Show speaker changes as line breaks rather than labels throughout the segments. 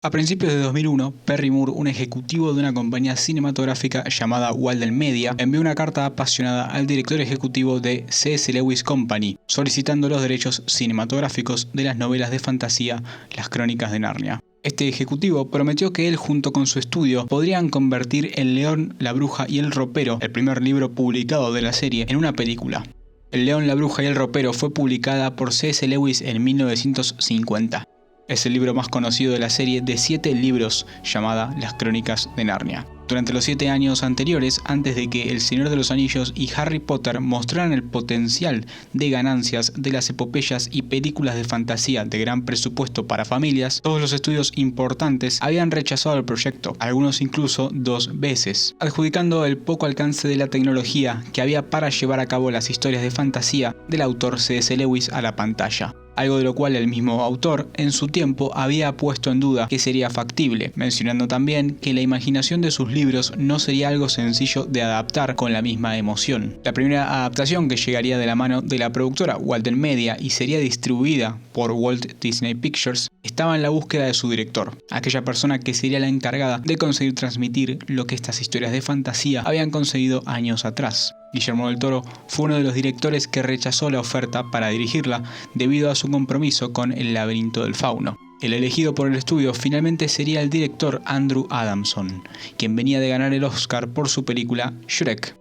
A principios de 2001, Perry Moore, un ejecutivo de una compañía cinematográfica llamada Walden Media, envió una carta apasionada al director ejecutivo de C.S. Lewis Company, solicitando los derechos cinematográficos de las novelas de fantasía Las Crónicas de Narnia. Este ejecutivo prometió que él junto con su estudio podrían convertir El León, la Bruja y el Ropero, el primer libro publicado de la serie, en una película. El León, la Bruja y el Ropero fue publicada por C.S. Lewis en 1950. Es el libro más conocido de la serie de 7 libros llamada Las Crónicas de Narnia. Durante los 7 años anteriores, antes de que El Señor de los Anillos y Harry Potter mostraran el potencial de ganancias de las epopeyas y películas de fantasía de gran presupuesto para familias, todos los estudios importantes habían rechazado el proyecto, algunos incluso 2 veces, adjudicando el poco alcance de la tecnología que había para llevar a cabo las historias de fantasía del autor C.S. Lewis a la pantalla. Algo de lo cual el mismo autor en su tiempo había puesto en duda que sería factible, mencionando también que la imaginación de sus libros no sería algo sencillo de adaptar con la misma emoción. La primera adaptación, que llegaría de la mano de la productora Walden Media y sería distribuida por Walt Disney Pictures, estaba en la búsqueda de su director, aquella persona que sería la encargada de conseguir transmitir lo que estas historias de fantasía habían conseguido años atrás. Guillermo del Toro fue uno de los directores que rechazó la oferta para dirigirla debido a su compromiso con El laberinto del fauno. El elegido por el estudio finalmente sería el director Andrew Adamson, quien venía de ganar el Oscar por su película Shrek.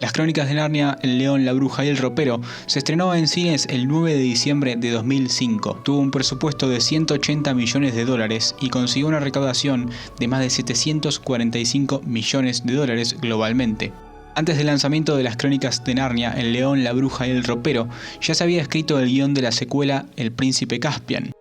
Las Crónicas de Narnia, El León, la Bruja y el Ropero se estrenó en cines el 9 de diciembre de 2005. Tuvo un presupuesto de $180 millones y consiguió una recaudación de más de $745 millones globalmente. Antes del lanzamiento de Las Crónicas de Narnia, El León, la Bruja y el Ropero, ya se había escrito el guión de la secuela El Príncipe Caspian.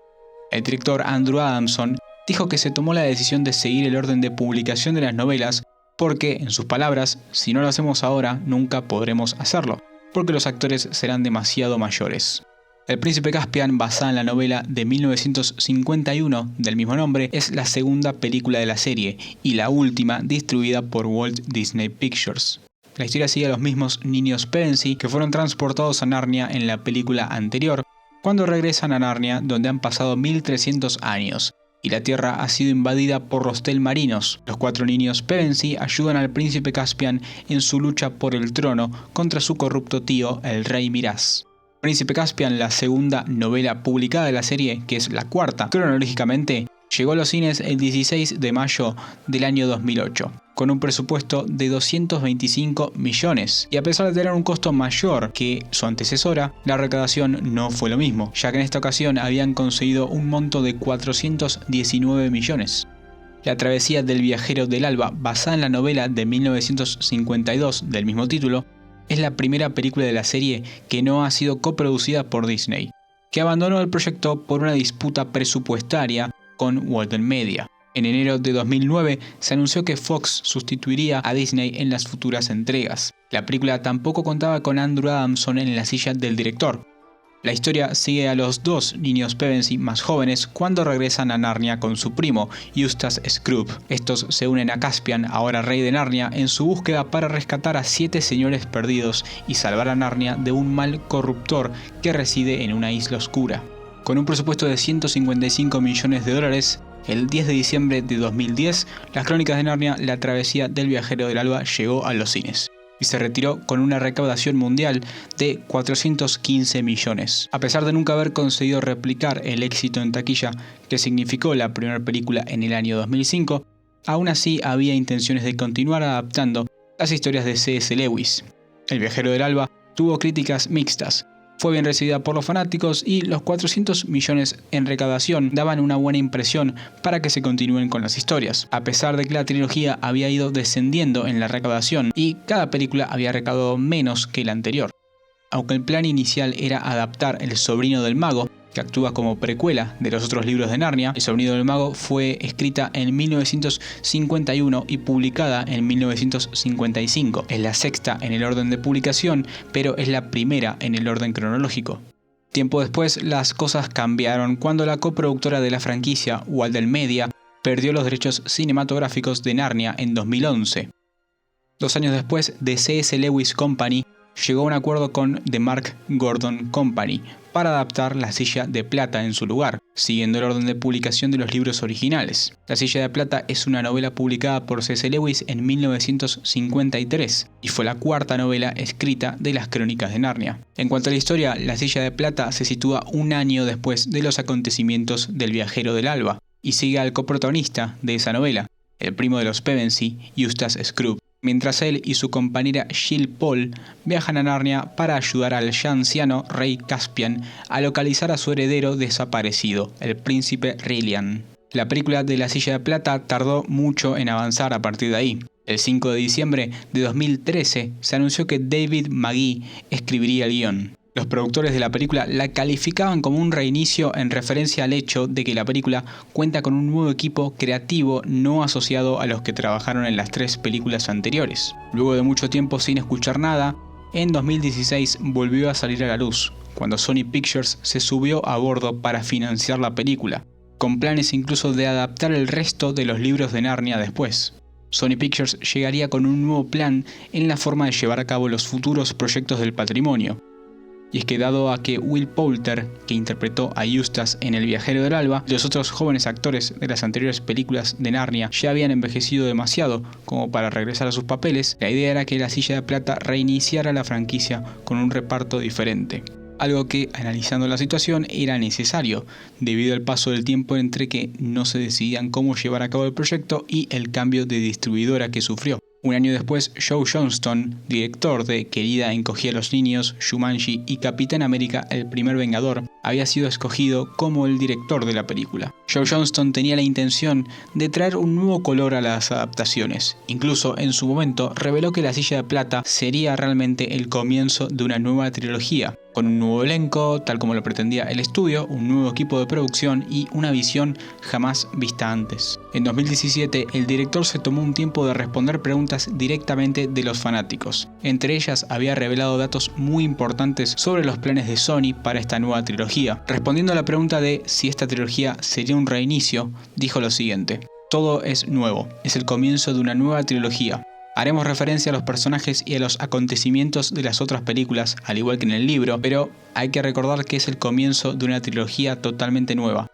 El director Andrew Adamson dijo que se tomó la decisión de seguir el orden de publicación de las novelas porque, en sus palabras, si no lo hacemos ahora, nunca podremos hacerlo, porque los actores serán demasiado mayores. El Príncipe Caspian, basada en la novela de 1951 del mismo nombre, es la segunda película de la serie y la última distribuida por Walt Disney Pictures. La historia sigue a los mismos niños Pevensie que fueron transportados a Narnia en la película anterior, cuando regresan a Narnia, donde han pasado 1300 años, y la Tierra ha sido invadida por los Telmarinos. Los 4 niños Pevensie ayudan al Príncipe Caspian en su lucha por el trono contra su corrupto tío, el Rey Miraz. Príncipe Caspian, la segunda novela publicada de la serie, que es la cuarta cronológicamente, llegó a los cines el 16 de mayo del año 2008, con un presupuesto de 225 millones. Y a pesar de tener un costo mayor que su antecesora, la recaudación no fue lo mismo, ya que en esta ocasión habían conseguido un monto de 419 millones. La travesía del viajero del alba, basada en la novela de 1952 del mismo título, es la primera película de la serie que no ha sido coproducida por Disney, que abandonó el proyecto por una disputa presupuestaria con Walden Media. En enero de 2009 se anunció que Fox sustituiría a Disney en las futuras entregas. La película tampoco contaba con Andrew Adamson en la silla del director. La historia sigue a los 2 niños Pevensie más jóvenes cuando regresan a Narnia con su primo, Eustace Scrooge. Estos se unen a Caspian, ahora rey de Narnia, en su búsqueda para rescatar a 7 señores perdidos y salvar a Narnia de un mal corruptor que reside en una isla oscura. Con un presupuesto de $155 millones, el 10 de diciembre de 2010, Las Crónicas de Narnia, la travesía del viajero del alba llegó a los cines y se retiró con una recaudación mundial de 415 millones. A pesar de nunca haber conseguido replicar el éxito en taquilla que significó la primera película en el año 2005, aún así había intenciones de continuar adaptando las historias de C.S. Lewis. El viajero del alba tuvo críticas mixtas. Fue bien recibida por los fanáticos y los 400 millones en recaudación daban una buena impresión para que se continúen con las historias, a pesar de que la trilogía había ido descendiendo en la recaudación y cada película había recaudado menos que la anterior. Aunque el plan inicial era adaptar El sobrino del mago, que actúa como precuela de los otros libros de Narnia, El sobrino del mago fue escrita en 1951 y publicada en 1955. Es la sexta en el orden de publicación, pero es la primera en el orden cronológico. Tiempo después, las cosas cambiaron cuando la coproductora de la franquicia, Walden Media, perdió los derechos cinematográficos de Narnia en 2011. 2 años después, The C.S. Lewis Company llegó a un acuerdo con The Mark Gordon Company para adaptar La Silla de Plata en su lugar. siguiendo el orden de publicación de los libros originales. La Silla de Plata es una novela publicada por C.S. Lewis en 1953 y fue la cuarta novela escrita de las Crónicas de Narnia. En cuanto a la historia, La Silla de Plata se sitúa un año después de los acontecimientos del Viajero del Alba y sigue al coprotagonista de esa novela, el primo de los Pevensey, Eustace Scrubb, mientras él y su compañera Jill Pole viajan a Narnia para ayudar al ya anciano rey Caspian a localizar a su heredero desaparecido, el príncipe Rilian. La película de La Silla de Plata tardó mucho en avanzar a partir de ahí. El 5 de diciembre de 2013 se anunció que David Magee escribiría el guión. Los productores de la película la calificaban como un reinicio en referencia al hecho de que la película cuenta con un nuevo equipo creativo no asociado a los que trabajaron en las 3 películas anteriores. Luego de mucho tiempo sin escuchar nada, en 2016 volvió a salir a la luz, cuando Sony Pictures se subió a bordo para financiar la película, con planes incluso de adaptar el resto de los libros de Narnia después. Sony Pictures llegaría con un nuevo plan en la forma de llevar a cabo los futuros proyectos del patrimonio. Y es que dado a que Will Poulter, que interpretó a Eustace en El Viajero del Alba, y los otros jóvenes actores de las anteriores películas de Narnia ya habían envejecido demasiado como para regresar a sus papeles, la idea era que La Silla de Plata reiniciara la franquicia con un reparto diferente. Algo que, analizando la situación, era necesario, debido al paso del tiempo entre que no se decidían cómo llevar a cabo el proyecto y el cambio de distribuidora que sufrió. Un año después, Joe Johnston, director de Querida encogí a los niños, Jumanji y Capitán América el primer Vengador, había sido escogido como el director de la película. Joe Johnston tenía la intención de traer un nuevo color a las adaptaciones. Incluso en su momento reveló que La Silla de Plata sería realmente el comienzo de una nueva trilogía, con un nuevo elenco, tal como lo pretendía el estudio, un nuevo equipo de producción y una visión jamás vista antes. En 2017, el director se tomó un tiempo de responder preguntas directamente de los fanáticos. Entre ellas, había revelado datos muy importantes sobre los planes de Sony para esta nueva trilogía. Respondiendo a la pregunta de si esta trilogía sería un reinicio, dijo lo siguiente: "Todo es nuevo, es el comienzo de una nueva trilogía. Haremos referencia a los personajes y a los acontecimientos de las otras películas, al igual que en el libro, pero hay que recordar que es el comienzo de una trilogía totalmente nueva".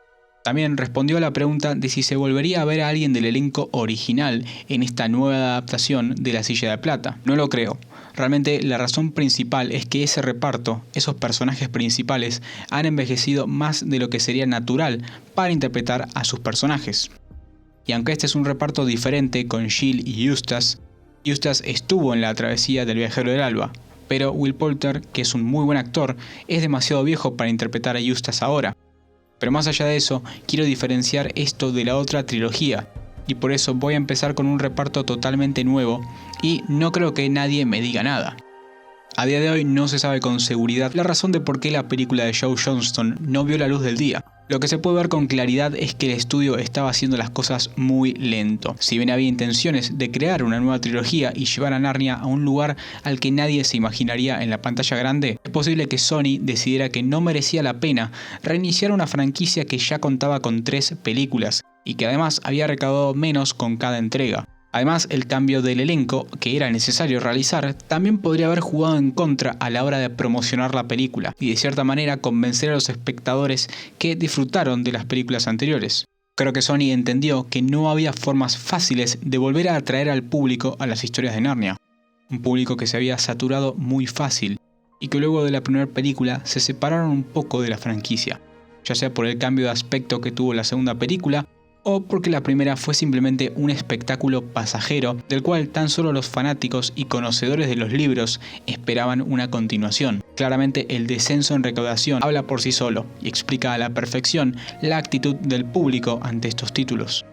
También respondió a la pregunta de si se volvería a ver a alguien del elenco original en esta nueva adaptación de La Silla de Plata. No lo creo. Realmente la razón principal es que ese reparto, esos personajes principales, han envejecido más de lo que sería natural para interpretar a sus personajes. Y aunque este es un reparto diferente con Jill y Eustace estuvo en la travesía del Viajero del Alba, pero Will Poulter, que es un muy buen actor, es demasiado viejo para interpretar a Eustace ahora. Pero más allá de eso, quiero diferenciar esto de la otra trilogía, y por eso voy a empezar con un reparto totalmente nuevo, y no creo que nadie me diga nada. A día de hoy no se sabe con seguridad la razón de por qué la película de Joe Johnston no vio la luz del día. Lo que se puede ver con claridad es que el estudio estaba haciendo las cosas muy lento. Si bien había intenciones de crear una nueva trilogía y llevar a Narnia a un lugar al que nadie se imaginaría en la pantalla grande, es posible que Sony decidiera que no merecía la pena reiniciar una franquicia que ya contaba con 3 películas y que además había recaudado menos con cada entrega. Además, el cambio del elenco que era necesario realizar también podría haber jugado en contra a la hora de promocionar la película y de cierta manera convencer a los espectadores que disfrutaron de las películas anteriores. Creo que Sony entendió que no había formas fáciles de volver a atraer al público a las historias de Narnia. Un público que se había saturado muy fácil y que luego de la primera película se separaron un poco de la franquicia, ya sea por el cambio de aspecto que tuvo la segunda película o porque la primera fue simplemente un espectáculo pasajero del cual tan solo los fanáticos y conocedores de los libros esperaban una continuación. Claramente el descenso en recaudación habla por sí solo y explica a la perfección la actitud del público ante estos títulos.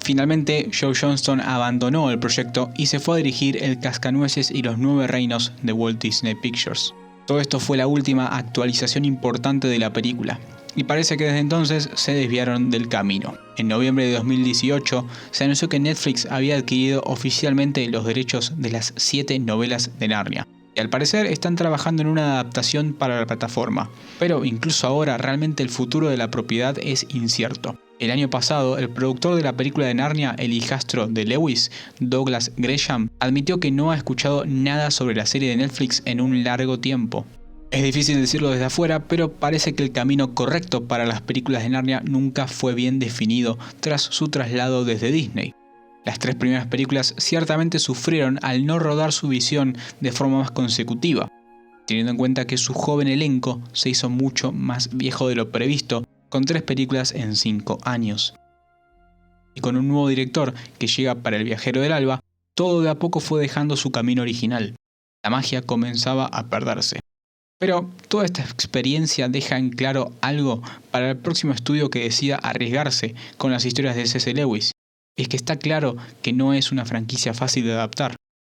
Finalmente, Joe Johnston abandonó el proyecto y se fue a dirigir El Cascanueces y los 9 reinos de Walt Disney Pictures. Todo esto fue la última actualización importante de la película, y parece que desde entonces se desviaron del camino. En noviembre de 2018 se anunció que Netflix había adquirido oficialmente los derechos de las 7 novelas de Narnia, y al parecer están trabajando en una adaptación para la plataforma, pero incluso ahora realmente el futuro de la propiedad es incierto. El año pasado, el productor de la película de Narnia, el hijastro de Lewis, Douglas Gresham, admitió que no ha escuchado nada sobre la serie de Netflix en un largo tiempo. Es difícil decirlo desde afuera, pero parece que el camino correcto para las películas de Narnia nunca fue bien definido tras su traslado desde Disney. Las 3 primeras películas ciertamente sufrieron al no rodar su visión de forma más consecutiva, teniendo en cuenta que su joven elenco se hizo mucho más viejo de lo previsto, con 3 películas en 5 años. Y con un nuevo director que llega para El viajero del alba, todo de a poco fue dejando su camino original. La magia comenzaba a perderse. Pero toda esta experiencia deja en claro algo para el próximo estudio que decida arriesgarse con las historias de C.S. Lewis. Es que está claro que no es una franquicia fácil de adaptar.